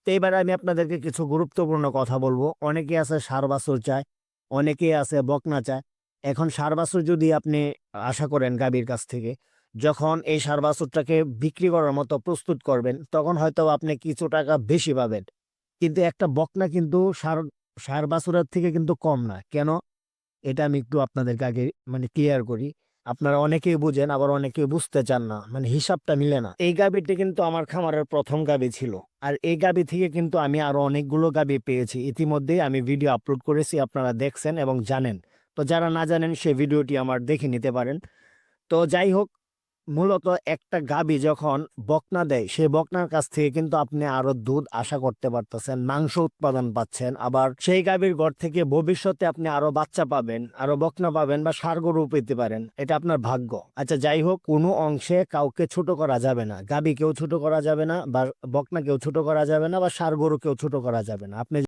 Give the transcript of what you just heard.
তো এবার আমি আপনাদেরকে কিছু গুরুত্বপূর্ণ কথা বলবো। অনেকে আছে ষাঁড় বাছুর চায়, অনেকে আছে বকনা চায়। এখন ষাঁড় বাছুর যদি আপনি আশা করেন গাভীর কাছ থেকে, যখন এই ষাঁড় বাছুরটাকে বিক্রি করার মতো প্রস্তুত করবেন, তখন হয়তো আপনি কিছু টাকা বেশি পাবেন। কিন্তু একটা বকনা কিন্তু ষাঁড় বাছুরের থেকে কিন্তু কম না। কেন? এটা আমি একটু আপনাদেরকে আগে ক্লিয়ার করি। আপনারা অনেকেই বুঝেন, আবার অনেকেই বুঝতে চান না, হিসাবটা মিলে না। এই গাভীটি কিন্তু আমার খামারের প্রথম গাভী ছিল। আর এই গাভী থেকে কিন্তু আমি আরো অনেকগুলো গাভী পেয়েছি। ইতিমধ্যেই আমি ভিডিও আপলোড করেছি, আপনারা দেখছেন এবং জানেন। তো যারা না জানেন সে ভিডিওটি আমার দেখে নিতে পারেন। তো যাই হোক, মূলত একটা গাভী যখন বকনা দেয়, সেই বকনার কাছ থেকে কিন্তু আপনি আরো দুধ আশা করতে পারতেছেন, মাংস উৎপাদন পাচ্ছেন। আবার সেই গাভীর ঘর থেকে ভবিষ্যতে আপনি আরো বাচ্চা পাবেন, আরো বকনা পাবেন বা ষাঁড় গরু পেতে পারেন। এটা আপনার ভাগ্য। আচ্ছা, যাই হোক, কোনো অংশে কাউকে ছোট করা যাবে না। গাভী কেউ ছোট করা যাবে না, বা বকনা কেউ ছোট করা যাবে না, বা ষাঁড় গরু কেউ ছোট করা যাবে না। আপনি